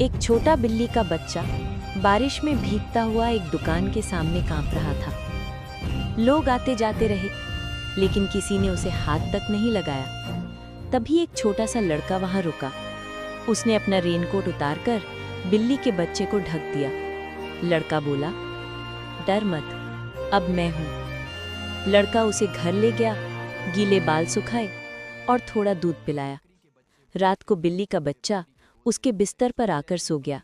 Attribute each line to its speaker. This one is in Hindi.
Speaker 1: एक छोटा बिल्ली का बच्चा बारिश में भीगता हुआ एक दुकान के सामने कांप रहा था। लोग आते जाते रहे, लेकिन किसी ने उसे हाथ तक नहीं लगाया। तभी एक छोटा सा लड़का वहां रुका। उसने अपना रेनकोट उतारकर बिल्ली के बच्चे को ढक दिया। लड़का बोला, डर मत, अब मैं हूं। लड़का उसे घर ले गया, गीले बाल सुखाए और थोड़ा दूध पिलाया। रात को बिल्ली का बच्चा उसके बिस्तर पर आकर सो गया।